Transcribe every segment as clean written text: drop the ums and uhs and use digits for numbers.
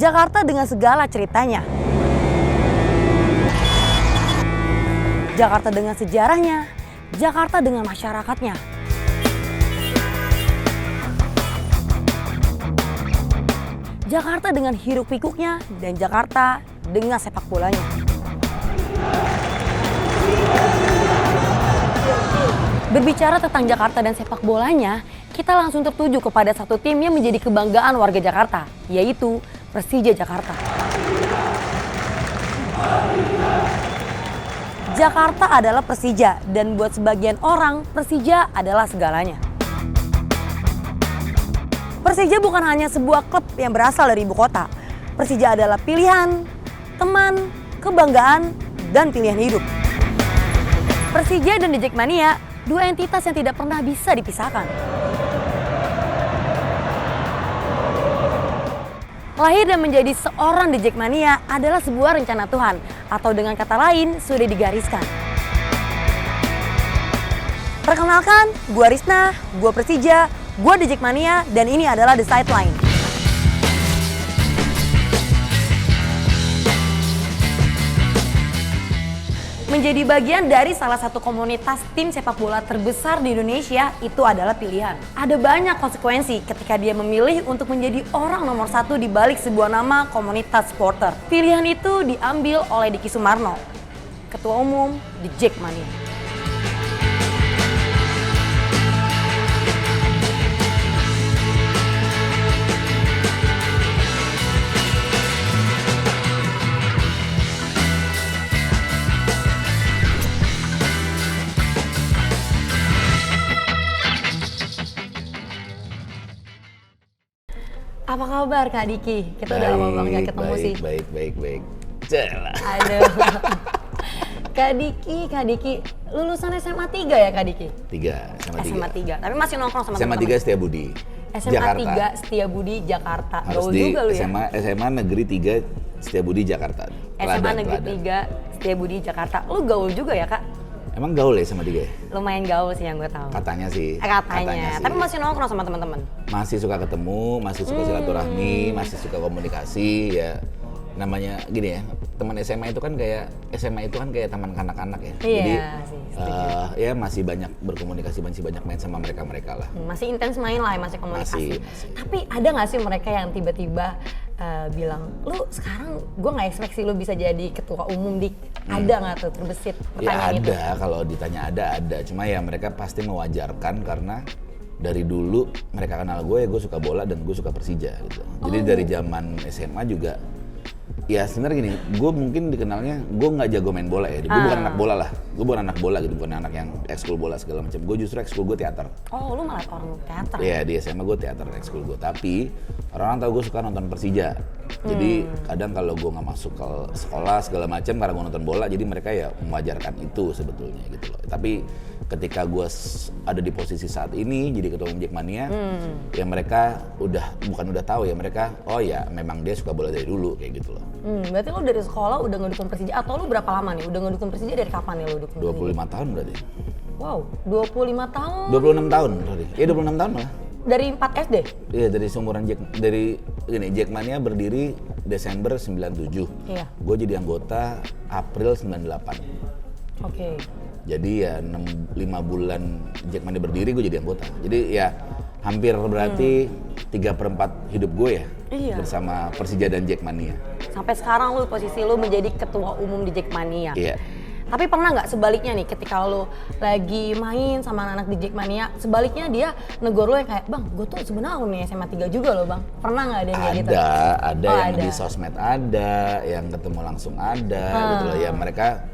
Jakarta dengan segala ceritanya. Jakarta dengan sejarahnya, Jakarta dengan masyarakatnya. Jakarta dengan hiruk pikuknya dan Jakarta dengan sepak bolanya. Berbicara tentang Jakarta dan sepak bolanya, kita langsung tertuju kepada satu tim yang menjadi kebanggaan warga Jakarta, yaitu Persija Jakarta. Jakarta adalah Persija dan buat sebagian orang Persija adalah segalanya. Persija bukan hanya sebuah klub yang berasal dari ibu kota. Persija adalah pilihan, teman, kebanggaan, dan pilihan hidup. Persija dan The Jackmania, dua entitas yang tidak pernah bisa dipisahkan. Lahir dan menjadi seorang The Jackmania adalah sebuah rencana Tuhan, atau dengan kata lain sudah digariskan. Perkenalkan, gua Risna, gua Persija, gua The Jackmania, dan ini adalah The Sideline. Menjadi bagian dari salah satu komunitas tim sepak bola terbesar di Indonesia itu adalah pilihan. Ada banyak konsekuensi ketika dia memilih untuk menjadi orang nomor satu di balik sebuah nama komunitas supporter. Pilihan itu diambil oleh Diki Sumarno, Ketua Umum The Jackmania. Apa kabar Kak Diki? Kita udah lama banget gak ketemu sih. Baik. Jalan. Aduh. Kak Diki, lulusan SMA 3 ya Kak Diki? 3, SMA 3. Tapi masih nongkrong sama SMA teman-teman. 3 Setiabudi. SMA Jakarta. 3 Setiabudi Jakarta. Harus Gaul di juga lu ya? SMA Negeri 3 Setiabudi Jakarta. SMA Negeri 3 Setiabudi Jakarta. Lu gaul juga ya Kak? Emang gaul ya sama 3 ya? Lumayan gaul sih yang gue tahu. Katanya sih. Katanya. Sih. Tapi masih nongkrong sama teman-teman. Masih suka ketemu, masih suka silaturahmi, masih suka komunikasi ya. Namanya gini ya, teman SMA itu kan kayak teman kanak-kanak ya. Iya Jadi sih, ya masih banyak berkomunikasi, masih banyak main sama mereka lah. Masih intens main lah, masih komunikasi. Masih. Tapi ada nggak sih mereka yang tiba-tiba bilang, lu sekarang gue nggak expect sih lu bisa jadi ketua umum Dik. Ada nggak tuh terbesit pertanyaan itu? Ya ada, kalau ditanya ada. Cuma ya mereka pasti mewajarkan karena dari dulu mereka kenal gue suka bola dan gue suka Persija gitu. Jadi dari zaman SMA juga. Ya sebenarnya gini, gue mungkin dikenalnya gue nggak jago main bola ya, gue bukan anak bola lah, gue bukan anak bola gitu, bukan anak yang ekskul bola segala macam. Gue justru ekskul gue teater. Oh, lu malah orang teater? Iya, di SMA gue teater ekskul gue, tapi orang-orang tahu gue suka nonton Persija. Jadi kadang kalau gue nggak masuk ke sekolah segala macam karena gue nonton bola, jadi mereka ya mewajarkan itu sebetulnya gitu loh. Tapi ketika gue ada di posisi saat ini jadi ketua umum Jackmania, ya mereka bukan udah tahu ya, mereka oh ya memang dia suka bola dari dulu kayak gitu loh. Berarti lu dari sekolah udah ngedukung Persija atau lu berapa lama nih? Udah ngedukung Persija dari kapan nih lu dukung? 25 tahun berarti. Wow, 25 tahun. 26 tahun berarti. Iya 26 tahun malah. Dari 4 SD? Iya, dari seumuran Jackmania berdiri Desember 97. Iya. Gue jadi anggota April 98. Oke. Jadi ya 5 bulan Jackmania berdiri gue jadi anggota. Jadi ya hampir berarti 3/4 hidup gue ya. Iya. Bersama Persija dan Jackmania. Sampai sekarang lu posisi lu menjadi ketua umum di Jackmania. Iya. Tapi pernah nggak sebaliknya nih ketika lu lagi main sama anak-anak di Jackmania, sebaliknya dia negor lu yang kayak, "Bang, gue tuh sebenarnya alumni SMA 3 juga loh, Bang." Pernah nggak ada yang kayak gitu? Ada yang di sosmed ada, yang ketemu langsung ada gitu loh. Ya mereka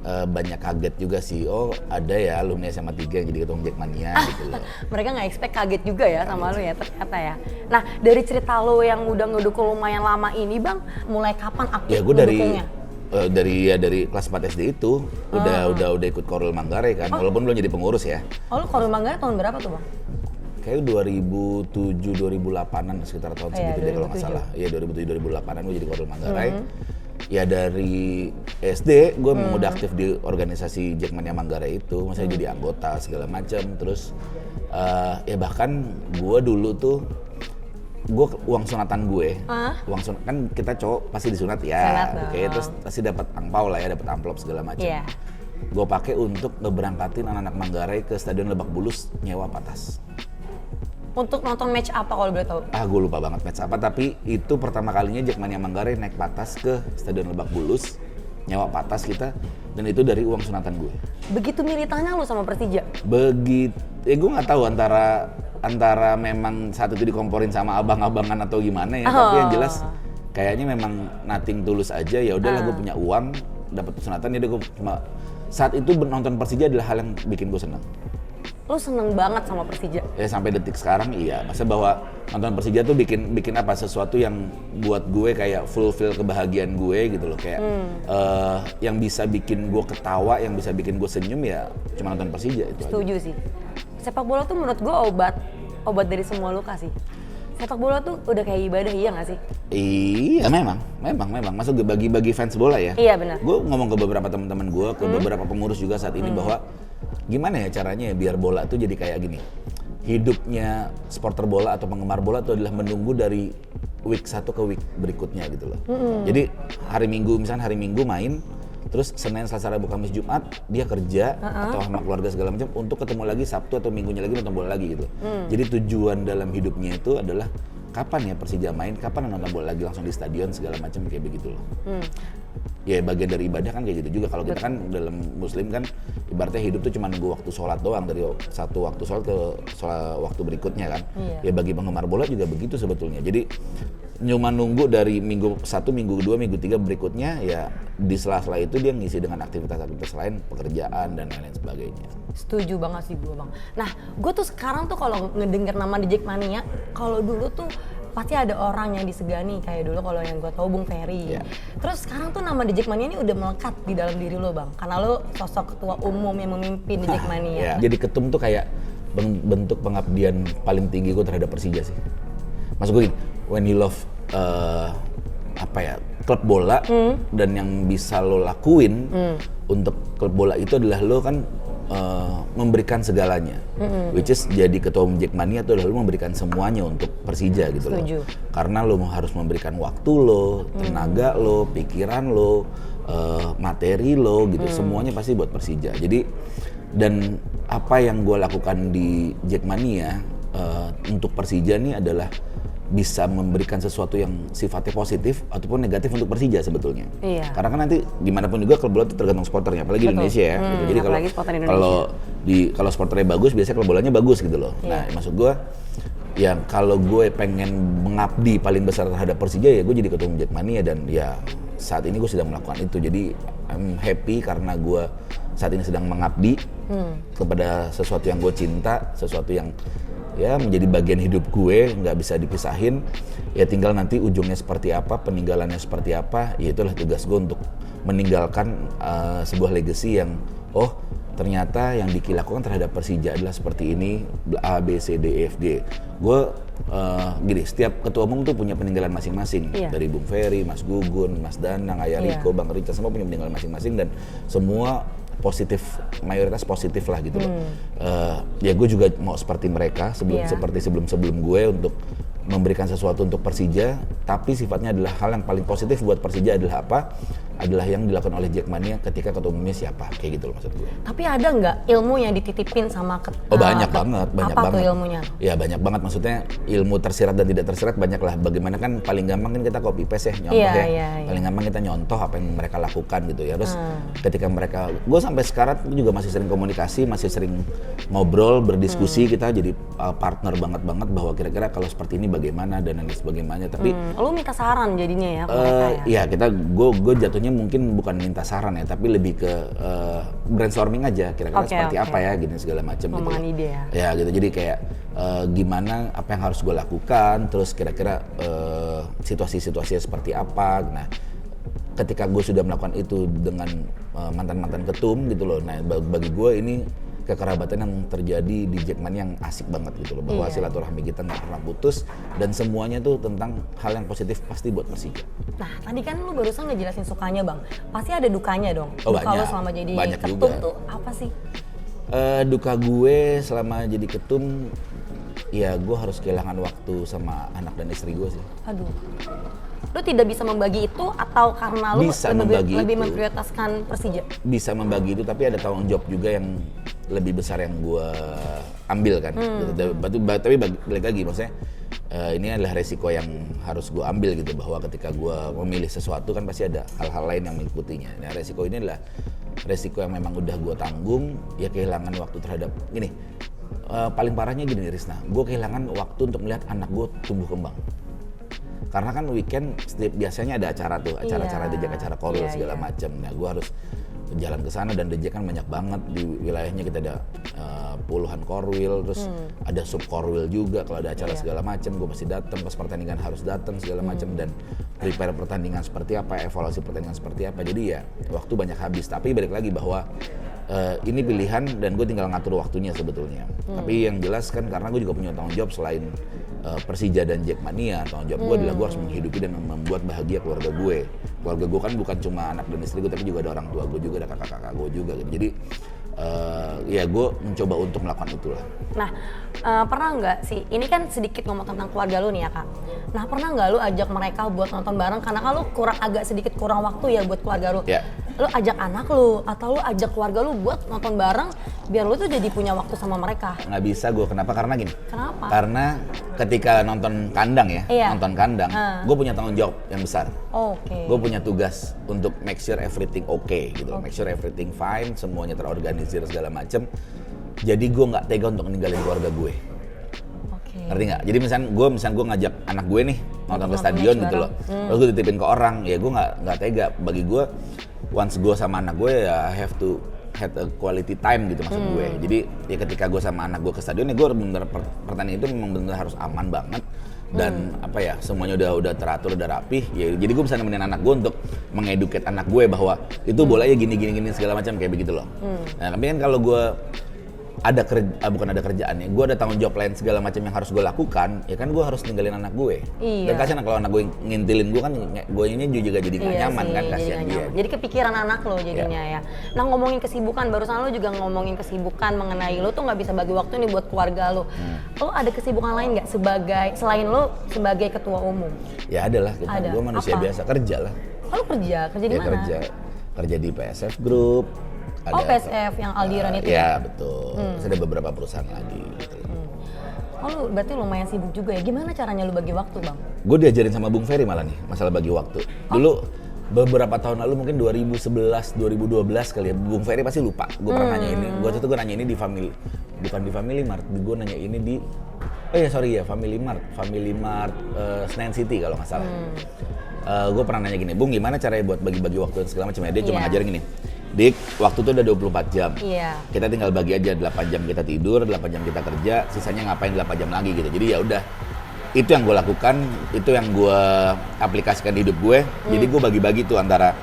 banyak kaget juga sih, oh ada ya alumni SMA 3 yang jadi ketua umum Jackmania gitu loh. Mereka nggak expect kaget juga ya sama lu ya ternyata ya. Nah dari cerita lu yang udah ngedukung lumayan lama ini Bang, mulai kapan aktif ya gue ngedukungnya? dari kelas 4 SD itu udah ikut Korwil Manggarai kan, walaupun belum jadi pengurus ya. Oh lu Korwil Manggarai tahun berapa tuh Bang? Kayak 2007-2008an sekitar tahun segitu deh kalau nggak salah. Iya 2007-2008an gue jadi Korwil Manggarai. Ya dari SD gue memang udah aktif di organisasi Jackmania Manggarai itu, maksudnya jadi anggota segala macam. Terus ya bahkan gue dulu tuh gue uang sunatan gue, kan kita cowok pasti disunat ya, oke, terus pasti dapat angpau lah ya, dapat amplop segala macam. Yeah. Gue pakai untuk ngeberangkatin anak-anak Manggarai ke Stadion Lebak Bulus nyewa patas. Untuk nonton match apa kalau boleh tahu? Gue lupa banget match apa, tapi itu pertama kalinya Jackmania Manggarai naik patas ke Stadion Lebak Bulus, nyewa patas kita, dan itu dari uang sunatan gue. Begitu militannya lu sama Persija? Gue nggak tahu antara memang saat itu dikomporin sama abang-abangan atau gimana ya, tapi yang jelas kayaknya memang nothing tulus aja. Ya udahlah, gue punya uang, dapat sunatan, jadi gue cuma saat itu nonton Persija adalah hal yang bikin gue senang. Lu seneng banget sama Persija? Ya sampai detik sekarang iya. Maksudnya bahwa nonton Persija tuh bikin apa, sesuatu yang buat gue kayak fulfill kebahagiaan gue gitu loh, kayak yang bisa bikin gue ketawa, yang bisa bikin gue senyum ya cuma nonton Persija itu. Setuju aja. sih. Sepak bola tuh menurut gue obat dari semua luka sih. Sepak bola tuh udah kayak ibadah, iya nggak sih? Iya memang. Masuk bagi fans bola ya. Iya benar. Gue ngomong ke beberapa teman-teman gue, ke beberapa pengurus juga saat ini bahwa gimana ya caranya ya biar bola tuh jadi kayak gini. Hidupnya supporter bola atau penggemar bola itu adalah menunggu dari week 1 ke week berikutnya gitu loh. Jadi hari Minggu main, terus Senin, Selasa, Rabu, Kamis, Jumat dia kerja atau sama keluarga segala macam untuk ketemu lagi Sabtu atau Minggunya lagi nonton bola lagi gitu. Jadi tujuan dalam hidupnya itu adalah kapan ya Persija main, kapan nonton bola lagi langsung di stadion segala macam kayak begitu loh. Ya bagian dari ibadah kan kayak gitu juga. Kalau kita kan dalam Muslim kan ibaratnya hidup tuh cuma nunggu waktu sholat doang, dari satu waktu sholat ke sholat waktu berikutnya kan. Ya bagi penggemar bola juga begitu sebetulnya. Jadi cuma nunggu dari minggu 1, minggu 2, minggu 3 berikutnya, ya di sela-sela itu dia ngisi dengan aktivitas-aktivitas lain, pekerjaan dan lain-lain sebagainya. Setuju banget sih gue bang. Nah gue tuh sekarang tuh kalau ngedenger nama The Jackmania, kalau dulu tuh pasti ada orang yang disegani, kayak dulu kalau yang gue tahu Bung Ferry. Terus sekarang tuh nama The Jackmania ini udah melekat di dalam diri lo bang, karena lo sosok ketua umum yang memimpin The Jackmania. Jadi ketum tuh kayak bentuk pengabdian paling tinggi gue terhadap Persija sih. Maksud gue gini, when you love klub bola dan yang bisa lo lakuin untuk klub bola itu adalah lo kan memberikan segalanya, which is jadi ketua umum Jackmania itu adalah lo memberikan semuanya untuk Persija gitu loh. Karena lo harus memberikan waktu lo, tenaga lo, pikiran lo, materi lo gitu, semuanya pasti buat Persija. Jadi dan apa yang gue lakukan di Jackmania untuk Persija nih adalah bisa memberikan sesuatu yang sifatnya positif ataupun negatif untuk Persija sebetulnya. Karena kan nanti gimana pun juga klub bola itu tergantung supporternya, apalagi di Indonesia ya. Gitu. Jadi kalau supporternya bagus, biasanya klub bolanya bagus gitu loh. Nah, maksud gue, ya kalau gue pengen mengabdi paling besar terhadap Persija ya gue jadi ketua umum Jackmania, dan ya saat ini gue sedang melakukan itu. Jadi I'm happy karena gue saat ini sedang mengabdi kepada sesuatu yang gue cinta, sesuatu yang ya menjadi bagian hidup gue, nggak bisa dipisahin. Ya tinggal nanti ujungnya seperti apa, peninggalannya seperti apa, ya itulah tugas gue untuk meninggalkan sebuah legacy yang ternyata yang dilakukan terhadap Persija adalah seperti ini, A, B, C, D, E, F, G. Gue gini, setiap ketua umum tuh punya peninggalan masing-masing. Dari Bung Ferry, Mas Gugun, Mas Danang, Ayah Riko, Bang Richard, semua punya peninggalan masing-masing dan semua positif, mayoritas positif lah gitu loh. Ya gue juga mau seperti mereka seperti sebelum gue untuk memberikan sesuatu untuk Persija, tapi sifatnya adalah hal yang paling positif buat Persija adalah apa? Adalah yang dilakukan oleh Jackmania ketika ketua umumnya siapa, kayak gitu loh maksud gue. Tapi ada nggak ilmu yang dititipin sama banyak banget. Apa tuh ilmunya? Ya banyak banget, maksudnya ilmu tersirat dan tidak tersirat banyak lah. Bagaimana kan paling gampang kan kita copy paste ya, nyontoh Paling gampang kita nyontoh apa yang mereka lakukan gitu ya. Terus ketika mereka, gue sampai sekarang juga masih sering komunikasi, masih sering ngobrol, berdiskusi, kita jadi partner banget bahwa kira-kira kalau seperti ini bagaimana dan lain sebagainya. Tapi lu minta saran jadinya ya ke mereka ya? Iya, gue jatuhnya mungkin bukan minta saran ya, tapi lebih ke brainstorming aja kira-kira seperti apa ya gitu segala macam gitu. Ngomongan ide ya. Ya gitu, jadi kayak gimana apa yang harus gue lakukan, terus kira-kira situasi-situasinya seperti apa. Nah, ketika gue sudah melakukan itu dengan mantan-mantan ketum gitu loh. Nah, bagi gue ini kekerabatan yang terjadi di Jackmania yang asik banget gitu loh, bahwa silaturahmi kita nggak pernah putus dan semuanya tuh tentang hal yang positif pasti buat Persija. Nah tadi kan lu barusan ngejelasin sukanya bang, pasti ada dukanya dong. Duka lu selama jadi banyak ketum juga. tuh apa sih? Duka gue selama jadi ketum ya gue harus kehilangan waktu sama anak dan istri gue sih. Aduh. Lu tidak bisa membagi itu atau karena lu lebih memprioritaskan Persija? Bisa membagi itu, tapi ada tanggung jawab juga yang lebih besar yang gue ambil kan. Tapi balik lagi maksudnya ini adalah resiko yang harus gue ambil gitu, bahwa ketika gue memilih sesuatu kan pasti ada hal-hal lain yang mengikutinya. Nah resiko ini adalah resiko yang memang udah gue tanggung, ya kehilangan waktu terhadap gini. Paling parahnya gini Risna, gue kehilangan waktu untuk melihat anak gue tumbuh kembang. Karena kan weekend biasanya ada acara tuh, acara-acara dejek, acara korwil segala macam. Nah, gue harus jalan ke sana dan dejek kan banyak banget di wilayahnya, kita ada puluhan korwil, terus ada sub korwil juga. Kalau ada acara segala macam, gue pasti datang. Pas pertandingan harus datang segala macam dan prepare pertandingan seperti apa, evaluasi pertandingan seperti apa. Jadi ya waktu banyak habis. Tapi balik lagi bahwa ini pilihan dan gue tinggal ngatur waktunya sebetulnya. Tapi yang jelas kan karena gue juga punya tanggung jawab selain Persija dan Jackmania, tanggung jawab gue adalah gue harus menghidupi dan membuat bahagia keluarga gue. Keluarga gue kan bukan cuma anak dan istri gue, tapi juga ada orang tua gue juga, ada kakak-kakak gue juga gitu. Jadi ya gue mencoba untuk melakukan itulah. Nah, pernah nggak sih, ini kan sedikit ngomong tentang keluarga lu nih ya Kak. Nah, pernah nggak lu ajak mereka buat nonton bareng, karena kan lu agak sedikit kurang waktu ya buat keluarga lu. Lu ajak anak lu atau lu ajak keluarga lu buat nonton bareng biar lu tuh jadi punya waktu sama mereka? Nggak bisa gue, kenapa? Karena gini. Kenapa? Karena ketika nonton kandang ya, nonton kandang, gue punya tanggung jawab yang besar. Gue punya tugas untuk make sure everything okay gitu, make sure everything fine, semuanya terorganisir segala macem. Jadi gue nggak tega untuk meninggalin keluarga gue. Ngerti nggak? Jadi misalnya gue ngajak anak gue nih nonton ke stadion gitu loh, terus gue titipin ke orang, ya gue nggak tega. Bagi gue, once gue sama anak gue ya have to had a quality time gitu maksud gue. Jadi ya ketika gue sama anak gue ke stadion ya gue bener pertandingan itu memang bener harus aman banget dan apa ya, semuanya udah teratur, udah rapih. Ya jadi gue bisa nemenin anak gue untuk mengeduket anak gue bahwa itu bolanya gini segala macam kayak begitu loh. Nah, tapi kan kalau gue bukan ada kerjaannya, gue ada tanggung jawab lain segala macam yang harus gue lakukan, ya kan gue harus ninggalin anak gue. Dan kasihan kalau anak gue ngintilin gue kan, gue ini juga jadi gak nyaman kan, kasihan dia. Jadi kepikiran anak lo jadinya ya. Nah ngomongin kesibukan, barusan lo juga ngomongin kesibukan mengenai lo tuh nggak bisa bagi waktu nih buat keluarga lo. Lo ada kesibukan lain nggak selain lo sebagai ketua umum? Ya ada lah, gue manusia biasa, kerja lah. Oh, lo kerja di mana? Kerja di PSF Group. PSF yang Aldiran itu? Iya betul, ada beberapa perusahaan lagi gitu. Oh lu berarti lumayan sibuk juga ya, gimana caranya lu bagi waktu Bang? Gue diajarin sama Bung Ferry malah nih, masalah bagi waktu. Dulu beberapa tahun lalu mungkin 2011, 2012 kali ya, Bung Ferry pasti lupa. Gue pernah nanya ini, gue nanya ini di bukan di Family Mart, gue nanya ini di, Family Mart Senayan City kalau nggak salah. Gue pernah nanya gini, Bung gimana caranya buat bagi-bagi waktu dan segala macam ya, dia cuma ngajarin gini. Dik, waktu itu udah 24 jam. Kita tinggal bagi aja 8 jam kita tidur, 8 jam kita kerja, sisanya ngapain 8 jam lagi gitu. Jadi ya udah, itu yang gue lakukan, itu yang gue aplikasikan di hidup gue. Jadi gue bagi-bagi tuh antara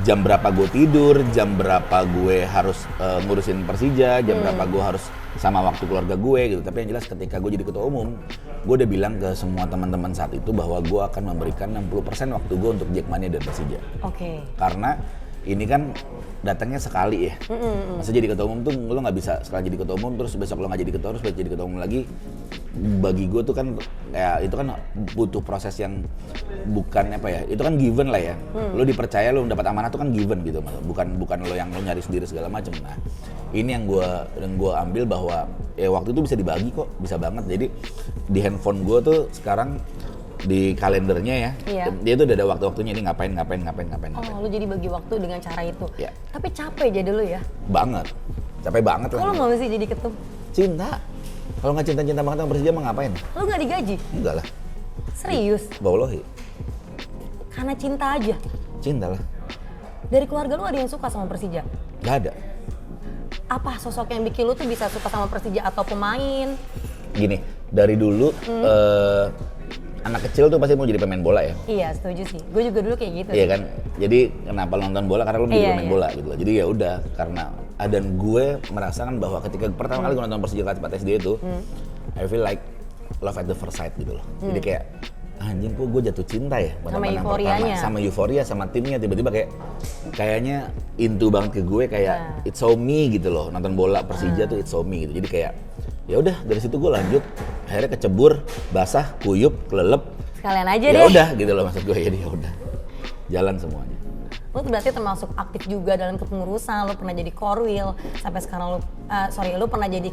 jam berapa gue tidur, jam berapa gue harus ngurusin Persija, jam berapa gue harus sama waktu keluarga gue gitu. Tapi yang jelas ketika gue jadi ketua umum, gue udah bilang ke semua teman-teman saat itu bahwa gue akan memberikan 60% waktu gue untuk Jackmania dan Persija. Karena ini kan datangnya sekali ya. Masa jadi ketua umum tuh lo nggak bisa sekali jadi ketua umum terus besok lo nggak jadi ketua, terus besok jadi ketua umum lagi. Bagi gue tuh kan ya itu kan butuh proses yang bukan apa ya, itu kan given lah ya. Lo dipercaya, lo dapat amanah tuh kan given gitu, bukan lo yang lo nyari sendiri segala macam. Nah ini yang gue ambil bahwa ya waktu itu bisa dibagi kok, bisa banget. Jadi di handphone gue tuh sekarang di kalendernya ya, dia tuh udah ada waktu-waktunya, ini ngapain. Oh, lu jadi bagi waktu dengan cara itu. Tapi capek jadi lu ya? Banget, capek banget lah. Kalau mau sih jadi ketum? Cinta. Kalau nggak cinta banget sama Persija mah ngapain? Lu nggak digaji? Enggak lah. Serius? Wallahi. Karena cinta aja? Cinta lah. Dari keluarga lu ada yang suka sama Persija? Gak ada. Apa sosok yang bikin lu tuh bisa suka sama Persija atau pemain? Gini, dari dulu anak kecil tuh pasti mau jadi pemain bola ya. Iya, setuju sih. Gue juga dulu kayak gitu. Iya kan. Jadi kenapa nonton bola, karena lu mau jadi pemain bola gitu loh. Jadi ya udah, karena dan gue merasakan bahwa ketika pertama kali gue nonton Persija kelas 4 SD itu, I feel like love at the first sight gitu loh. Jadi kayak anjing kok gue jatuh cinta ya sama euforianya, sama euforia, sama timnya, tiba-tiba kayaknya into banget ke gue, kayak it's so me gitu loh. Nonton bola Persija tuh it's so me gitu. Jadi kayak Ya udah dari situ gue lanjut, akhirnya kecebur, basah, kuyup, kelelep. Sekalian aja Ya deh. udah gitu loh maksud gue, jadi ya udah jalan semuanya. Lu berarti termasuk aktif juga dalam kepengurusan, lu pernah jadi korwil, sampai sekarang lu pernah jadi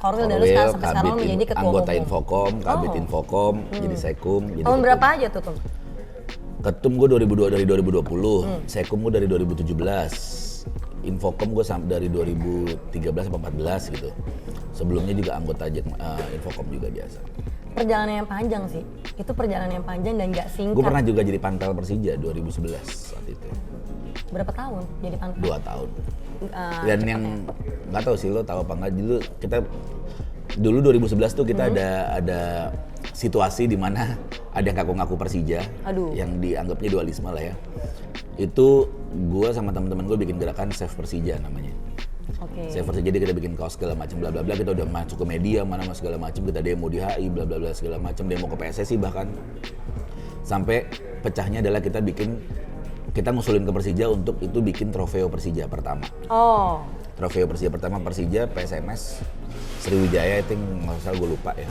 korwil dan lu sampai sekarang lu menjadi ketua anggota umum. Infocom, kabit Infocom, jadi Sekum. Jadi Tahun ketum. berapa aja tuh? Ketum gue dari 2020, Sekum gue dari 2017, Infocom gue dari 2013 sampai 14 gitu. Sebelumnya juga anggota Infocom juga biasa. Perjalanan yang panjang sih, itu perjalanan yang panjang dan gak singkat. Gue pernah juga jadi panpel Persija 2011 saat itu. Berapa tahun jadi panpel? 2 tahun. Dan yang nggak tahu sih lo tahu apa nggak, dulu 2011 tuh kita ada situasi di mana ada yang ngaku-ngaku Persija. Aduh. Yang dianggapnya dualisme lah ya. Itu gue sama teman-teman gue bikin gerakan Save Persija namanya. Oke. Save Persija, jadi kita bikin kaos segala macam bla bla bla, kita udah masuk ke media mana segala macam, kita demo di HI bla bla bla segala macam, demo ke PSSI bahkan. Sampai pecahnya adalah kita ngusulin ke Persija untuk itu bikin trofeo Persija pertama. Oh. Trofeo Persija pertama Persija PSMS Sriwijaya, itu nggak salah gue lupa ya.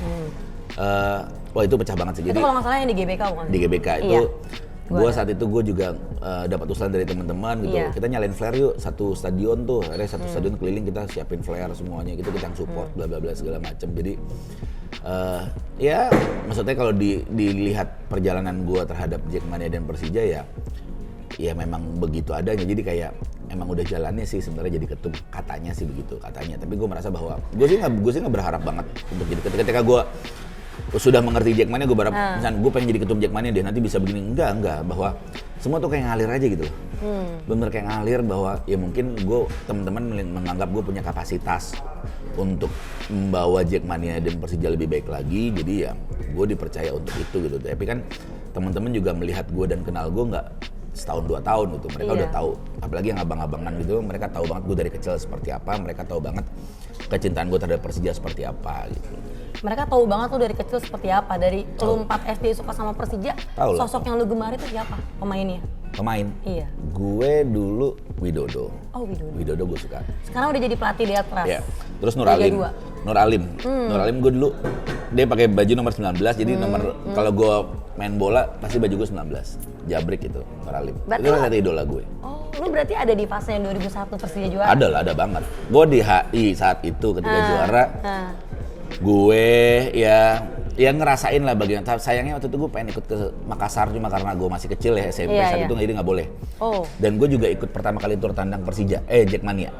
Wah itu pecah banget sih. Itu Jadi kalau nggak salah yang di GBK bukan? di GBK Iya. itu gue saat itu gue juga dapat usulan dari teman-teman gitu. Iya. Kita nyalain flare yuk satu stadion tuh. Ada satu stadion keliling, kita siapin flare semuanya gitu, kita yang support bla bla bla segala macam. Jadi ya maksudnya kalau dilihat perjalanan gue terhadap Jackmania dan Persija ya memang begitu adanya. Jadi kayak emang udah jalannya sih sebenarnya jadi ketum, katanya sih begitu katanya. Tapi gue merasa bahwa gue sih nggak berharap banget untuk jadi ketika gue sudah mengerti Jackmania, gue berharap misalnya gue pengen jadi ketum Jackmania dia nanti bisa begini. Enggak, bahwa semua tuh kayak ngalir aja gitu loh. Bener kayak ngalir, bahwa ya mungkin teman-teman menganggap gue punya kapasitas untuk membawa Jackmania dan Persija lebih baik lagi, jadi ya gue dipercaya untuk itu gitu. Tapi kan teman-teman juga melihat gue dan kenal gue nggak setahun 2 tahun gitu, mereka udah tahu, apalagi yang abang-abangan gitu, mereka tahu banget gue dari kecil seperti apa, mereka tahu banget kecintaan gue terhadap Persija seperti apa gitu. Mereka tahu banget tuh dari kecil seperti apa, dari lu 4 SD suka sama Persija, sosok yang lu gemari itu siapa pemainnya? Pemain? Iya. Gue dulu Widodo. Oh Widodo. Widodo gue suka. Sekarang udah jadi pelatih di Atras. Iya. Terus Nur Alim. Nur Alim gue dulu dia pakai baju nomor 19, jadi kalau gue main bola pasti baju gue 19. Jabrik itu Nur Alim. Itu kan idola gue. Oh, lu berarti ada di fase yang 2001 Persija juara? Ada lah, ada banget. Gue di HI saat itu ketika juara. Gue ya ngerasain lah bagian. Sayangnya waktu itu gue pengen ikut ke Makassar cuma karena gue masih kecil ya, SMP saat itu jadi nggak boleh. Dan gue juga ikut pertama kali tur tandang Persija, Jackmania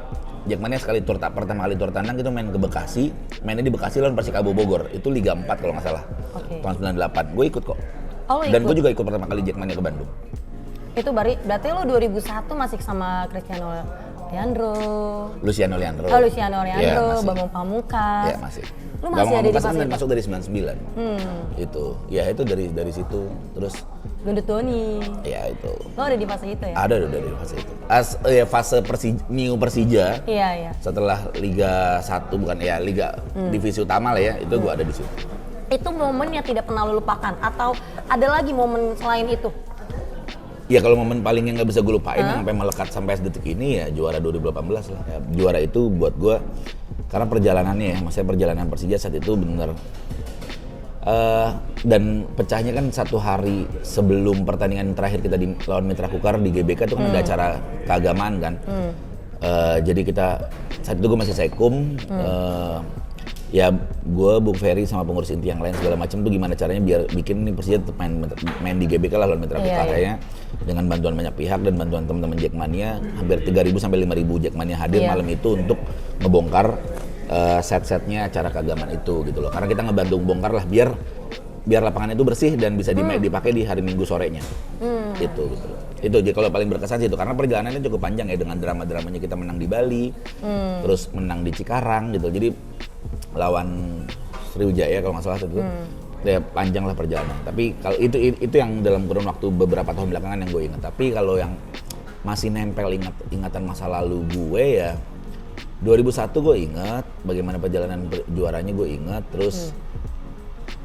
pertama kali tur tandang itu main ke Bekasi, mainnya di Bekasi lawan Persikabo Bogor, itu Liga 4 kalau nggak salah, tahun 98, gue ikut kok. Dan gue juga ikut pertama kali Jackmania ke Bandung. Itu berarti lo 2001 masih sama Luciano Leandro, Ya, Bambang Pamungkas. Iya masih. Lu masih ada di fase itu? Masuk dari 99. Itu, ya itu dari situ, terus Gendut Doni. Ya itu. Lo ada di fase itu ya? Ada di fase itu. Fase New Persija. Iya. Setelah Liga 1 bukan ya, Liga divisi utama lah ya, itu gue ada di situ. Itu momen yang tidak pernah lo lupakan atau ada lagi momen selain itu? Ya kalau momen paling yang nggak bisa gue lupain yang sampai melekat sampai detik ini ya juara 2018 lah. Ya, juara itu buat gue karena perjalanannya ya, maksudnya perjalanan Persija saat itu bener. Dan pecahnya kan 1 hari sebelum pertandingan terakhir kita di lawan Mitra Kukar di GBK itu kan ada acara keagamaan kan. Jadi kita saat itu gue masih Sekum, ya gue, Bung Ferry sama pengurus inti yang lain segala macam tuh gimana caranya biar bikin nih Persija tetap main di GBK lah lawan Mitra Kukar kayaknya dengan bantuan banyak pihak dan bantuan teman-teman Jackmania, hampir 3.000 sampai 5.000 Jackmania hadir malam itu untuk ngebongkar set-setnya acara keagamaan itu gitu loh, karena kita ngebantu bongkar lah biar lapangan itu bersih dan bisa dipakai di hari Minggu sorenya. Gitu loh. Itu jadi kalau paling berkesan sih itu, karena perjalanannya cukup panjang ya, dengan drama-dramanya kita menang di Bali, terus menang di Cikarang gitu, jadi lawan Sriwijaya kalau nggak salah itu. Ya panjang lah perjalanan, tapi kalau itu yang dalam kurun waktu beberapa tahun belakangan yang gue ingat. Tapi kalau yang masih nempel ingatan masa lalu gue ya 2001 gue ingat bagaimana perjalanan juaranya gue ingat. Terus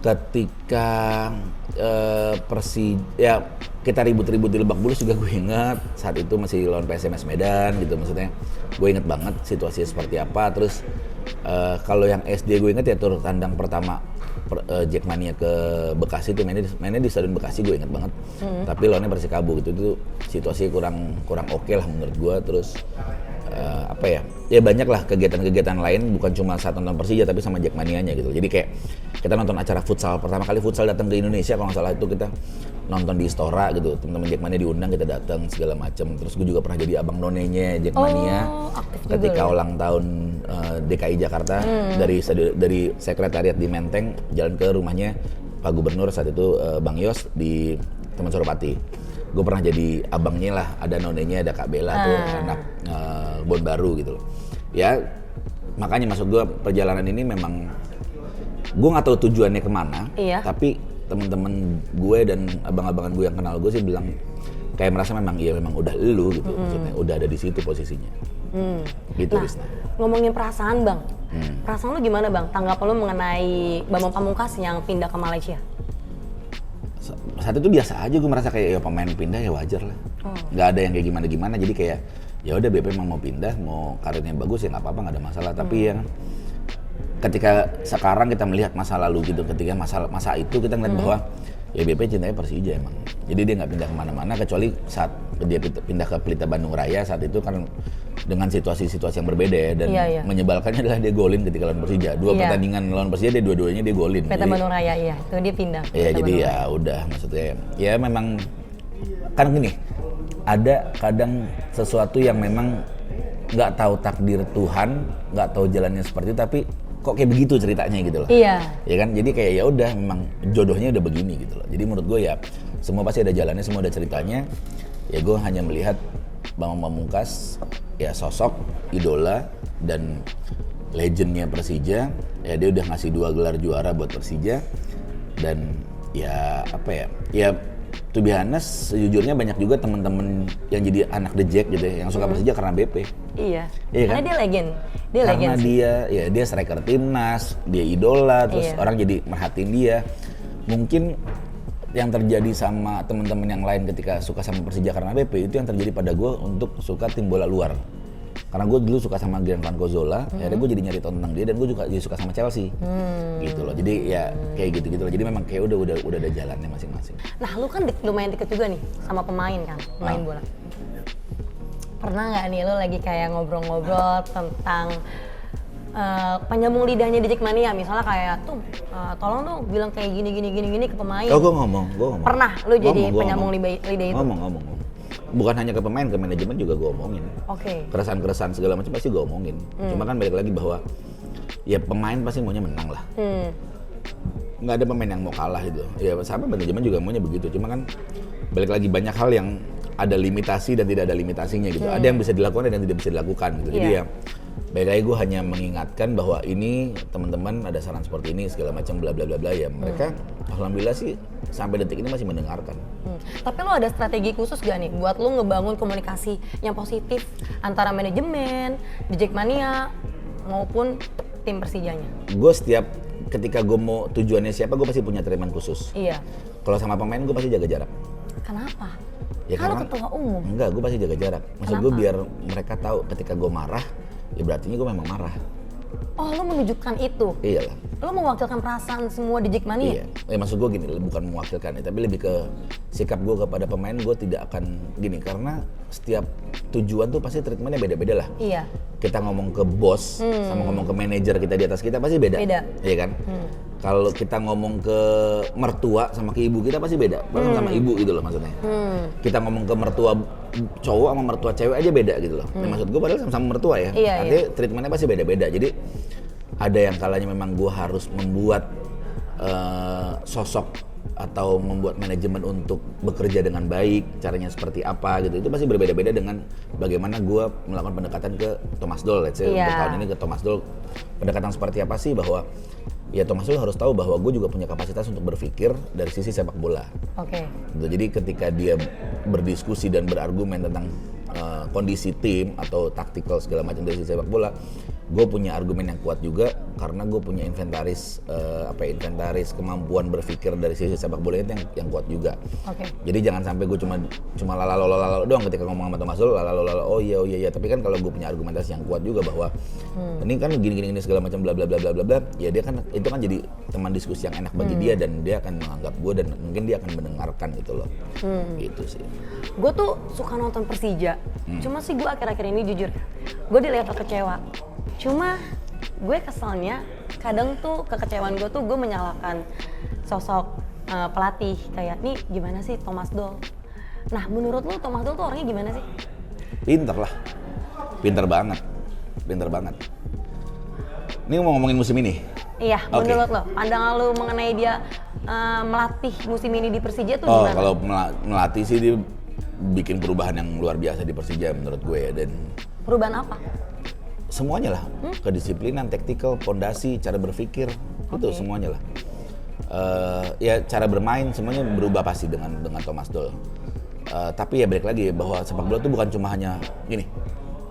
ketika ya kita ribut-ribut di Lebak Bulus juga gue ingat, saat itu masih lawan PSMS Medan gitu, maksudnya gue inget banget situasinya seperti apa. Terus Kalau yang SD gue inget ya tur tandang pertama Jackmania ke Bekasi itu mainnya di Stadion Bekasi, gue inget banget. Tapi lawannya Persikabo gitu, itu situasi kurang oke lah menurut gue. Terus apa ya? Ya banyak lah kegiatan-kegiatan lain, bukan cuma saat nonton Persija tapi sama Jackmanianya gitu. Jadi kayak kita nonton acara futsal, pertama kali futsal datang ke Indonesia kalau nggak salah itu kita nonton di Istora gitu, teman-teman Jackmania diundang, kita datang segala macam. Terus gue juga pernah jadi abang nonenya Jackmania ketika ulang tahun DKI Jakarta dari sekretariat di Menteng jalan ke rumahnya Pak Gubernur saat itu Bang Yos di Taman Suropati. Gue pernah jadi abangnya lah, ada nonenya, ada Kak Bella tuh anak Bon Baru gitu loh. Ya makanya maksud gue perjalanan ini memang gue nggak tahu tujuannya kemana, tapi temen-temen gue dan abang-abangan gue yang kenal gue sih bilang kayak merasa memang udah elu gitu, maksudnya udah ada di situ posisinya. Gitu. Nah, Rizna. ngomongin perasaan Bang, perasaan lu gimana Bang? Tanggapan lu mengenai Bambang Pamungkas yang pindah ke Malaysia? Saat itu biasa aja, gue merasa kayak ya pemain pindah ya wajar lah, nggak ada yang kayak gimana-gimana. Jadi kayak ya udah BP emang mau pindah, mau karirnya bagus ya nggak apa-apa, nggak ada masalah. Tapi yang ketika sekarang kita melihat masa lalu gitu, ketika masa itu kita ngeliat bahwa ya BP cintanya Persija emang. Jadi dia nggak pindah kemana-mana kecuali saat dia pindah ke Pelita Bandung Raya. Saat itu kan dengan situasi-situasi yang berbeda ya, dan menyebalkannya adalah dia golin ketika lawan Persija. Dua pertandingan lawan Persija dia dua-duanya dia golin. Pelita Bandung Raya itu dia pindah. Iya jadi ya udah, maksudnya ya memang kan gini, ada kadang sesuatu yang memang nggak tahu takdir Tuhan, nggak tahu jalannya seperti itu, tapi kok kayak begitu ceritanya gitu loh. Iya. Ya kan, jadi kayak ya udah memang jodohnya udah begini gitu loh. Jadi menurut gue ya semua pasti ada jalannya, semua ada ceritanya. Ya gue hanya melihat Bambang Pamungkas ya sosok idola dan legendnya Persija. Ya dia udah ngasih 2 gelar juara buat Persija, dan ya apa ya? Ya to be honest, sejujurnya banyak juga teman-teman yang jadi anak The Jack gitu ya, yang suka Persija karena BP. Iya kan? Karena dia legend. Karena dia striker timnas, dia idola, terus orang jadi merhatiin dia. Mungkin yang terjadi sama teman-teman yang lain ketika suka sama Persija karena BP, itu yang terjadi pada gue untuk suka tim bola luar. Karena gue dulu suka sama Gianfranco Zola, akhirnya gue jadi nyari tahu tentang dia, dan gue juga jadi suka sama Chelsea, gitu loh. Jadi ya kayak gitu loh. Jadi memang kayak udah ada jalannya masing-masing. Nah, lu kan lumayan deket juga nih sama pemain kan, pemain bola. Pernah nggak nih lu lagi kayak ngobrol-ngobrol tentang penyambung lidahnya di Jackmania, misalnya kayak tolong dong bilang kayak gini ke pemain. Oh, gue ngomong. Pernah lu jadi penyambung lidah itu? Ngomong. Bukan hanya ke pemain, ke manajemen juga gue omongin. Keresahan segala macam pasti gue omongin. Cuma kan balik lagi bahwa ya pemain pasti maunya menang lah. Nggak ada pemain yang mau kalah gitu. Ya sama manajemen juga maunya begitu. Cuma kan balik lagi banyak hal yang ada limitasi dan tidak ada limitasinya gitu. Ada yang bisa dilakukan dan tidak bisa dilakukan gitu. Jadi ya balik lagi gue hanya mengingatkan bahwa ini teman-teman ada saran seperti ini segala macam bla bla bla bla ya. Mereka alhamdulillah sih sampai detik ini masih mendengarkan. Tapi lo ada strategi khusus gak nih buat lo ngebangun komunikasi yang positif antara manajemen, di Jackmania maupun tim Persijanya? Gue ketika gue mau tujuannya siapa, gue pasti punya treatment khusus. Iya. Kalau sama pemain gue pasti jaga jarak. Kenapa? Ya karena ketua umum. Enggak, gue pasti jaga jarak. Maksud gue biar mereka tahu ketika gue marah, ya berarti gue memang marah. Oh, lo menunjukkan itu? Iyalah. Lo mewakilkan perasaan semua di Jackmania? Iya. Maksud gue gini, bukan mewakilkan ya, tapi lebih ke sikap gue kepada pemain. Gue tidak akan gini, karena setiap tujuan tuh pasti treatmentnya beda-beda lah. Iya. Kita ngomong ke bos sama ngomong ke manajer kita di atas kita pasti beda. Iya kan? Kalau kita ngomong ke mertua sama ke ibu kita pasti beda. Bahkan sama ibu gitu loh maksudnya. Kita ngomong ke mertua cowok sama mertua cewek aja beda gitu loh. Nah, maksud gue padahal sama-sama mertua ya. Artinya treatmentnya pasti beda-beda. Jadi ada yang kalanya memang gue harus membuat sosok atau membuat manajemen untuk bekerja dengan baik, caranya seperti apa gitu. Itu pasti berbeda-beda dengan bagaimana gue melakukan pendekatan ke Thomas Doll. Let's say untuk tahun ini ke Thomas Doll, pendekatan seperti apa sih, bahwa ya Thomas Doll harus tahu bahwa gue juga punya kapasitas untuk berpikir dari sisi sepak bola. Jadi ketika dia berdiskusi dan berargumen tentang kondisi tim atau taktikal segala macam dari sisi sepak bola, gue punya argumen yang kuat juga karena gue punya inventaris kemampuan berpikir dari sisi sepak bola itu yang kuat juga. Oke. Jadi jangan sampai gue cuma lalalala doang ketika ngomong sama Thomas Doll, lalalala oh iya, tapi kan kalau gue punya argumentasi yang kuat juga bahwa ini kan gini segala macam bla bla bla bla bla bla, ya dia kan itu kan jadi teman diskusi yang enak bagi dia dan dia akan menganggap gue dan mungkin dia akan mendengarkan gitu loh. Gitu sih. Gue tuh suka nonton Persija, cuma sih gue akhir-akhir ini jujur, gue dilihat kecewa. Cuma gue keselnya kadang tuh kekecewaan gue tuh gue menyalahkan sosok pelatih kayak nih gimana sih Thomas Doll. Nah menurut lu Thomas Doll tuh orangnya gimana sih? Pinter lah, pinter banget. Ini mau ngomongin musim ini? Iya, menurut lo, pandangan lu mengenai dia melatih musim ini di Persija tuh gimana? Kalau melatih sih dia bikin perubahan yang luar biasa di Persija menurut gue ya. Dan perubahan apa? semuanya lah, kedisiplinan, taktikal, pondasi, cara berpikir, itu semuanya lah. Ya cara bermain semuanya berubah pasti dengan Thomas Doll. Tapi ya balik lagi bahwa sepak bola itu bukan cuma hanya gini.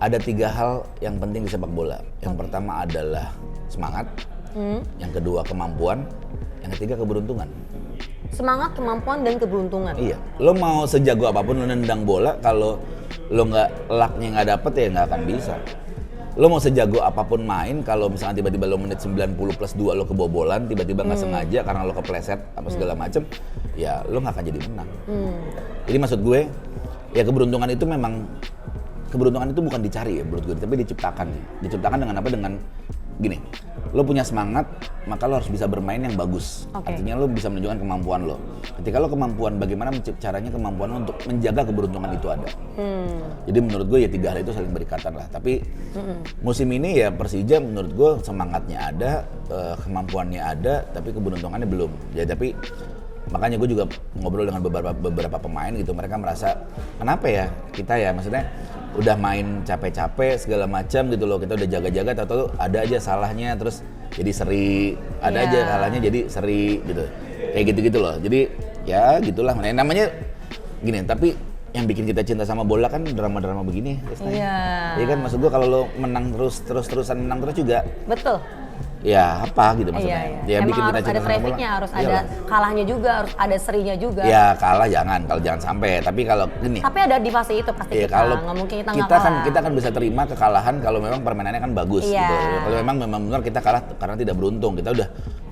Ada 3 hal yang penting di sepak bola. Yang pertama adalah semangat, yang kedua kemampuan, yang ketiga keberuntungan. Semangat, kemampuan, dan keberuntungan. Iya, lo mau sejago apapun lo nendang bola, kalau lo lucknya nggak dapet ya nggak akan bisa. Lo mau sejago apapun main, kalau misalnya tiba-tiba lo menit 90 plus 2 lo kebobolan, tiba-tiba nggak sengaja karena lo kepleset apa segala macem, ya lo nggak akan jadi menang. Jadi maksud gue, ya keberuntungan itu bukan dicari ya menurut gue, tapi diciptakan. Diciptakan dengan apa? Dengan gini, lo punya semangat, maka lo harus bisa bermain yang bagus. Artinya lo bisa menunjukkan kemampuan lo. Ketika lo kemampuan, bagaimana caranya kemampuan lo untuk menjaga keberuntungan itu ada. Jadi menurut gue ya 3 hal itu saling berikatan lah. Tapi musim ini ya Persija menurut gue semangatnya ada, kemampuannya ada, tapi keberuntungannya belum. Ya tapi makanya gue juga ngobrol dengan beberapa pemain gitu, mereka merasa kenapa ya kita ya maksudnya udah main capek-capek segala macam gitu loh, kita udah jaga-jaga tahu-tahu ada aja salahnya terus jadi seri, ada aja salahnya jadi seri gitu, kayak gitu-gitu loh. Jadi ya gitulah, namanya gini. Tapi yang bikin kita cinta sama bola kan drama-drama begini. Iya kan, maksud gue kalau lo menang terus-terusan menang terus juga. Betul. Ya apa gitu maksudnya. Ya bikin emang kita harus ada trafficnya, harus ada kalahnya juga, harus ada serinya juga. Ya kalah jangan sampai. Tapi kalau gini. Tapi ada di fase itu pasti ya, nggak mungkin kita nggak kalah. Kita kan bisa terima kekalahan kalau memang permainannya kan bagus. Gitu. Kalau memang benar kita kalah karena tidak beruntung. Kita udah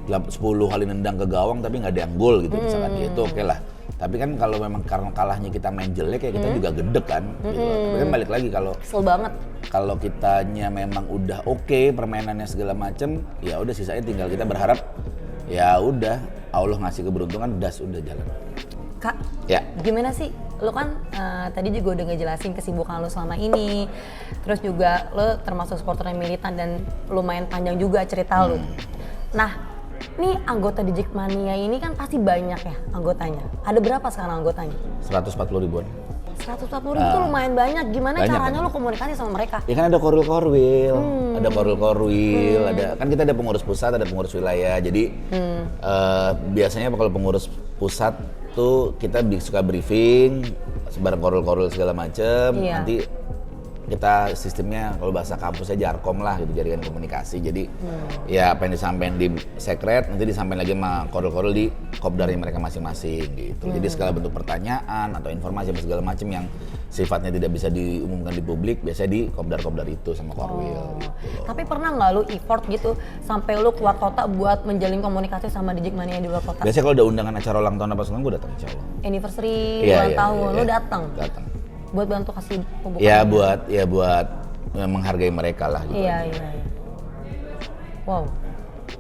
10 kali nendang ke gawang tapi nggak ada yang gol gitu misalkan. Ya itu oke lah. Tapi kan kalau memang karena kalahnya kita main jelek ya kita juga gedek kan. Gitu. Tapi kan balik lagi kalau kesel banget. Kalau kitanya memang udah oke permainannya segala macem, ya udah sisanya tinggal kita berharap ya udah Allah ngasih keberuntungan, udah jalan. Kak, ya gimana sih? Lo kan tadi juga udah ngejelasin kesibukan lo selama ini, terus juga lo termasuk supporter yang militan dan lumayan panjang juga cerita lo. Nah, nih anggota di Jackmania ini kan pasti banyak ya anggotanya. Ada berapa sekarang anggotanya? 140 ribuan. 140 ribu tuh lumayan banyak. Gimana caranya lo komunikasi sama mereka? Ya kan ada korwil, ada korwil, ada kan kita ada pengurus pusat, ada pengurus wilayah. Jadi biasanya kalau pengurus pusat tuh kita suka briefing, sebarang korwil segala macem. Nanti kita sistemnya kalau bahasa kampusnya jarkom lah gitu, jaringan komunikasi. Jadi ya apa yang disampaikan di sekret nanti disampaikan lagi sama korwil di kopdarnya mereka masing-masing gitu. Jadi segala bentuk pertanyaan atau informasi apa segala macam yang sifatnya tidak bisa diumumkan di publik biasanya di kopdar itu sama korwil. Gitu. Tapi pernah nggak lu effort gitu sampai lu keluar kota buat menjalin komunikasi sama di Jackmania di luar kota? Biasanya kalau ada undangan acara ulang tahun apa segala gue datang insya Allah. Anniversary ulang tahun lu datang? Datang. Buat bantu kasih pembukaan? Buat menghargai mereka lah gitu. Iya. Wow.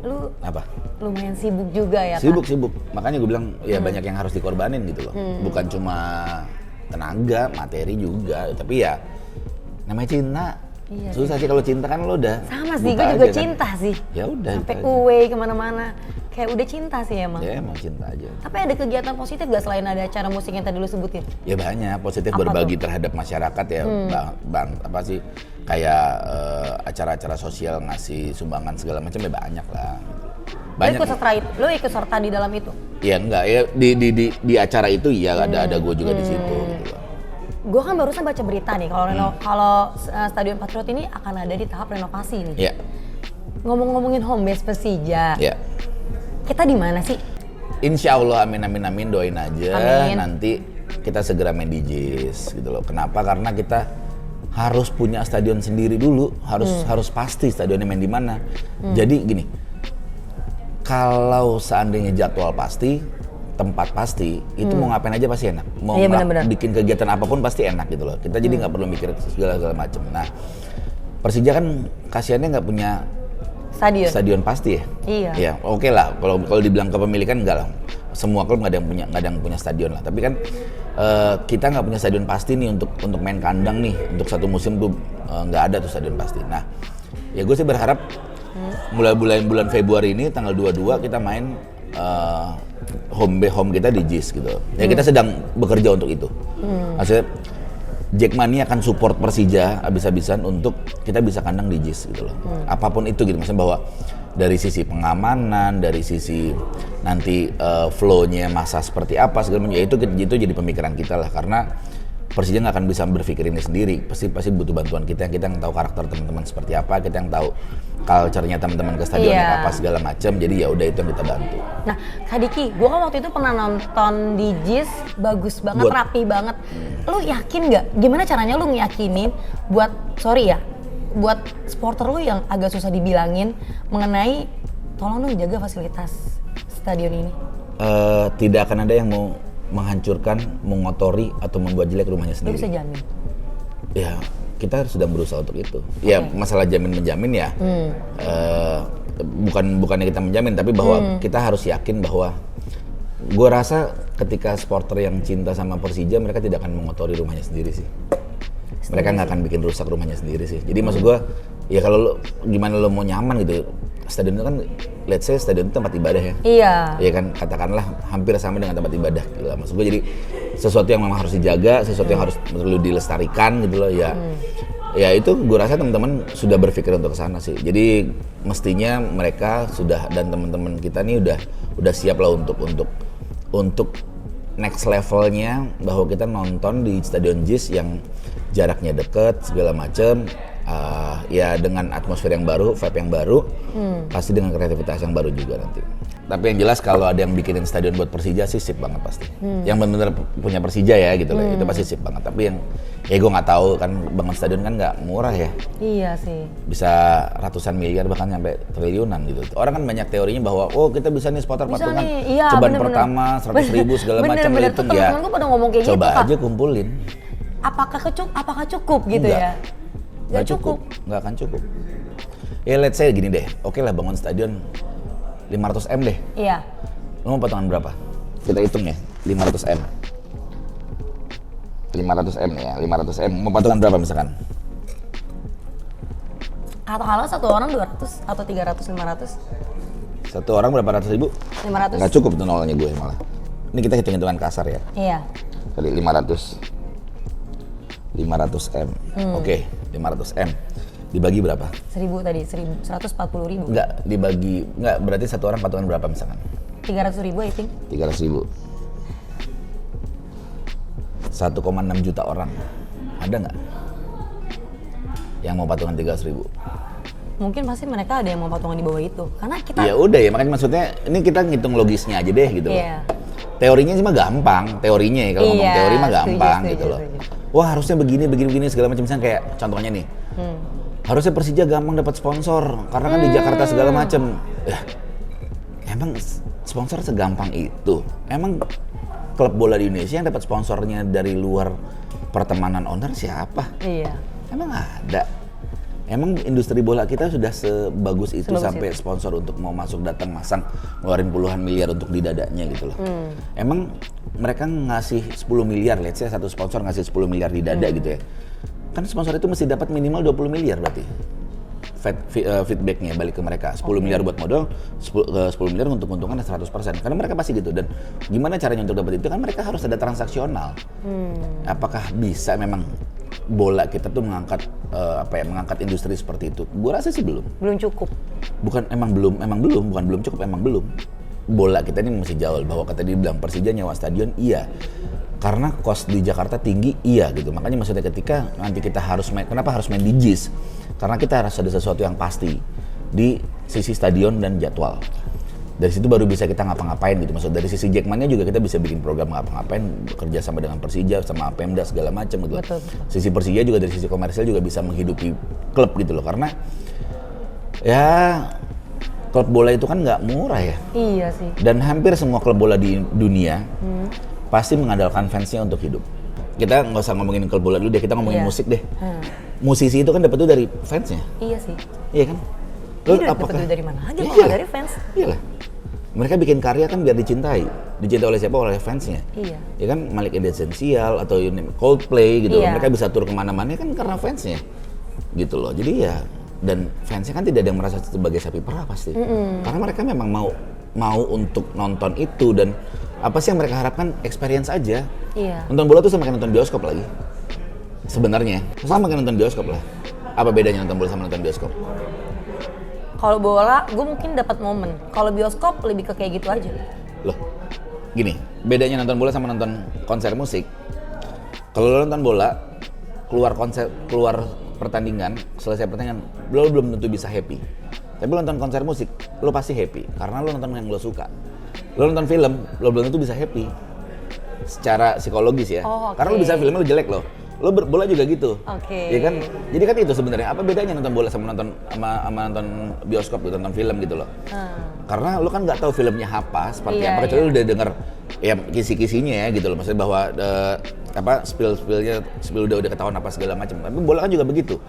Lu apa? Lumayan sibuk juga ya Sibuk. Makanya gue bilang ya banyak yang harus dikorbanin gitu loh. Bukan cuma tenaga, materi juga. Tapi ya namanya cinta. Iya, susah sih kalau cinta kan lo udah. Sama sih, gue juga cinta kan. Sih. Ya udah. Sampai away kemana-mana. Kayak udah cinta sih emang. Ya emang cinta aja. Tapi ada kegiatan positif gak selain ada acara musik yang tadi lu sebutin? Ya banyak, positif apa berbagi tuh? Terhadap masyarakat ya, bang apa sih kayak acara-acara sosial ngasih sumbangan segala macam ya banyak lah. Banyak. Lu ikut serta di dalam itu? Ya enggak ya di acara itu ya ada gue juga di situ. Gitu. Gue kan barusan baca berita nih kalau Stadion Patriot ini akan ada di tahap renovasi nih. Iya. Ngomong-ngomongin home base Persija, Iya. kita di mana sih? Insya Allah, amin, doain aja. Amin. Nanti kita segera main di JIS gitu loh. Kenapa? Karena kita harus punya stadion sendiri dulu, harus pasti stadionnya main di mana. Jadi gini, kalau seandainya jadwal pasti, tempat pasti, itu mau ngapain aja pasti enak. Mau Iya, bener-bener. bikin kegiatan apapun pasti enak gitu loh. Kita jadi nggak perlu mikir segala macam. Nah, Persija kan kasihannya nggak punya stadion pasti ya. Iya. Ya, oke lah. Kalau dibilang kepemilikan enggak lah. Semua klub nggak ada yang punya stadion lah. Tapi kan kita nggak punya stadion pasti nih untuk main kandang nih. Untuk satu musim tuh nggak ada tuh stadion pasti. Nah, ya gue sih berharap mulai bulan Februari ini tanggal 22 kita main home kita di JIS gitu. Ya kita sedang bekerja untuk itu. Maksudnya Jackmania akan support Persija habis-habisan untuk kita bisa kandang di JIS gitu loh. Apapun itu gitu, maksudnya bahwa dari sisi pengamanan, dari sisi nanti flow-nya masa seperti apa segala macam, ya itu jadi pemikiran kita lah, karena Persija nggak akan bisa berpikir ini sendiri, pasti butuh bantuan kita yang tahu karakter teman-teman seperti apa, kita yang tahu culture-nya teman-teman ke stadionnya apa segala macam, jadi ya udah itu yang kita bantu. Nah, Kak Diki, gue kan waktu itu pernah nonton di JIS, bagus banget, rapi banget. Lu yakin nggak? Gimana caranya lu ngeyakinin buat supporter lu yang agak susah dibilangin mengenai tolong dong jaga fasilitas stadion ini? Tidak akan ada yang mau menghancurkan, mengotori atau membuat jelek rumahnya sendiri. Lu bisa jamin? Ya, kita sedang berusaha untuk itu. Ya, masalah jamin-menjamin ya, bukannya kita menjamin, tapi bahwa kita harus yakin bahwa gue rasa ketika supporter yang cinta sama Persija, mereka tidak akan mengotori rumahnya sendiri sih. Mereka nggak akan bikin rusak rumahnya sendiri sih. Jadi maksud gue, ya kalau gimana lo mau nyaman gitu, stadion itu kan, let's say stadion itu tempat ibadah ya. Iya. Ya kan, katakanlah hampir sama dengan tempat ibadah gitu lah. Maksud gue jadi sesuatu yang memang harus dijaga, sesuatu yang harus perlu dilestarikan gitu loh ya. Ya itu gue rasa teman-teman sudah berpikir untuk kesana sih. Jadi mestinya mereka sudah, dan teman-teman kita nih udah siap lah untuk next levelnya, bahwa kita nonton di Stadion JIS yang jaraknya deket segala macem. Ya dengan atmosfer yang baru, vibe yang baru, pasti dengan kreativitas yang baru juga nanti. Tapi yang jelas kalau ada yang bikinin stadion buat Persija sih sip banget pasti. Yang benar-benar punya Persija ya gitu loh, itu pasti sip banget. Tapi yang ya gue nggak tahu kan, bangun stadion kan nggak murah ya. Iya sih. Bisa ratusan miliar bahkan sampai triliunan gitu. Orang kan banyak teorinya bahwa kita bisa nih supporter patungan ceban pertama 100.000 segala macam itu ya. Temen-temenku pada ngomong kayak coba gitu, aja kumpulin. Apakah cukup gitu ya? Nggak cukup, nggak akan cukup. Ya let's say gini deh, oke lah bangun stadion 500 M deh. Iya. Lo mau patungan berapa? Kita hitung ya, 500 M. 500 M ya, 500 M. Mau patungan berapa misalkan? Kalau satu orang 200 atau 300, 500? Satu orang berapa ratus ribu? 500. Nggak cukup tuh nolnya gue malah. Ini kita hitung-hitungan kasar ya. Iya. Kali 500 M. Oke, 500 M. Dibagi berapa? 1.000 tadi, 140.000. Enggak, berarti satu orang patungan berapa misalkan? 300.000 I think. 300.000. 1,6 juta orang. Ada nggak yang mau patungan 300.000? Mungkin pasti mereka ada yang mau patungan di bawah itu. Karena kita... Ya udah ya, makanya maksudnya ini kita ngitung logisnya aja deh gitu loh. Iya. Teorinya sih mah gampang, teorinya ya, kalau ngomong teori mah gampang gitu loh. Wah harusnya begini segala macam, misalnya kayak contohnya nih. Harusnya Persija gampang dapat sponsor karena kan di Jakarta segala macam. Emang sponsor segampang itu? Emang klub bola di Indonesia yang dapat sponsornya dari luar pertemanan owner siapa? Iya. Emang ada? Emang industri bola kita sudah sebagus itu sampai sponsor untuk mau masuk datang masang ngeluarin puluhan miliar untuk di dadanya gitu loh. Emang mereka ngasih 10 miliar, let's say satu sponsor ngasih 10 miliar di dada gitu ya. Kan sponsor itu mesti dapat minimal 20 miliar berarti. Feedbacknya balik ke mereka. 10 miliar buat modal, 10 miliar untuk keuntungan 100%. Karena mereka pasti gitu. Dan gimana caranya untuk dapat itu kan mereka harus ada transaksional. Apakah bisa memang bola kita tuh mengangkat industri seperti itu? Gua rasa sih belum. Belum cukup. Bukan belum cukup, emang belum. Bola kita ini masih jauh, bahwa kata dia bilang Persija nyewa stadion, iya. Karena cost di Jakarta tinggi, iya gitu. Makanya maksudnya ketika nanti kita harus main, kenapa harus main di JIS? Karena kita harus ada sesuatu yang pasti di sisi stadion dan jadwal. Dari situ baru bisa kita ngapa-ngapain gitu. Maksud dari sisi Jackmania juga kita bisa bikin program ngapa-ngapain, bekerja sama dengan Persija, sama Pemda segala macam gitu. Betul. Sisi Persija juga dari sisi komersial juga bisa menghidupi klub gitu loh. Karena ya klub bola itu kan nggak murah ya. Iya sih. Dan hampir semua klub bola di dunia pasti mengandalkan fansnya untuk hidup. Kita nggak usah ngomongin klub bola dulu deh, kita ngomongin musik deh. Musisi itu kan dapat tuh dari fansnya. Iya sih. Iya kan? Dapat duit dari mana aja kalau nggak dari fans. Iyalah. Mereka bikin karya kan biar dicintai oleh siapa? Oleh fansnya. Iya. Ya kan Malik Essential atau Coldplay gitu. Iya. Mereka bisa tur kemana-mana kan karena fansnya, gitu loh. Jadi ya dan fansnya kan tidak ada yang merasa sebagai sapi perah pasti. Karena mereka memang mau untuk nonton itu dan apa sih yang mereka harapkan experience aja. Iya. Nonton bola tuh sama kayak nonton bioskop lagi. Sebenarnya sama kayak nonton bioskop lah. Apa bedanya nonton bola sama nonton bioskop? Kalau bola, gue mungkin dapat momen. Kalau bioskop lebih ke kayak gitu aja. Loh, gini, bedanya nonton bola sama nonton konser musik. Kalau lo nonton bola, keluar pertandingan, selesai pertandingan, lo belum tentu bisa happy. Tapi lo nonton konser musik, lo pasti happy karena lo nonton yang lo suka. Lo nonton film, lo belum tentu bisa happy secara psikologis ya. Oh, okay. Karena lo bisa filmnya lo jelek lo. Lo bola juga gitu. Oke. Ya kan? Jadi kan itu sebenarnya apa bedanya nonton bola sama nonton bioskop gitu, nonton film gitu loh. Karena lo kan nggak tahu filmnya apa, seperti apa kecuali lo udah denger ya kisi-kisinya ya gitu loh. Maksudnya bahwa spill udah ketahuan apa segala macam. Tapi bola kan juga begitu.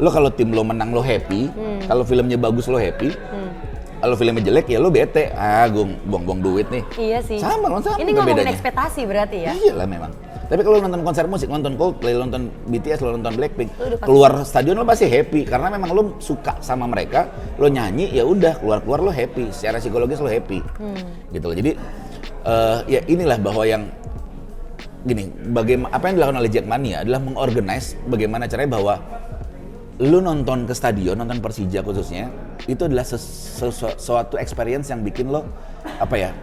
Lo kalau tim lo menang lo happy, kalau filmnya bagus lo happy. Kalau filmnya jelek ya lo bete, gue buang-buang duit nih. Iya sih. Sama ini ngomongin ekspektasi berarti ya? Iyalah memang. Tapi kalau nonton konser musik, nonton Coldplay, nonton BTS, lo nonton Blackpink, keluar stadion lo pasti happy karena memang lo suka sama mereka, lo nyanyi ya udah keluar lo happy, secara psikologis lo happy, gitu loh. Jadi ya inilah bahwa yang gini, apa yang dilakukan oleh Jackmania adalah mengorganize bagaimana caranya bahwa lu nonton ke stadion, nonton Persija khususnya, itu adalah suatu experience yang bikin lo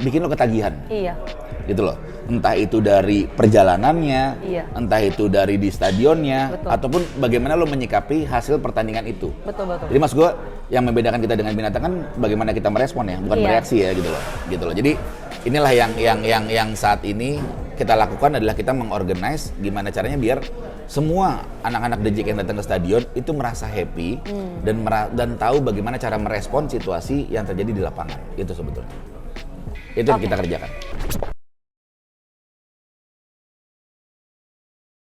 bikin lo ketagihan. Iya. Gitu loh. Entah itu dari perjalanannya, iya. Entah itu dari di stadionnya, betul. Ataupun bagaimana lo menyikapi hasil pertandingan itu. Betul. Jadi mas gue yang membedakan kita dengan binatang kan bagaimana kita merespon ya, bukan bereaksi ya gitu loh. Jadi inilah yang saat ini kita lakukan adalah kita mengorganize gimana caranya biar semua anak-anak The Jack yang datang ke stadion itu merasa happy dan tahu bagaimana cara merespon situasi yang terjadi di lapangan. Itu sebetulnya. Itu yang kita kerjakan.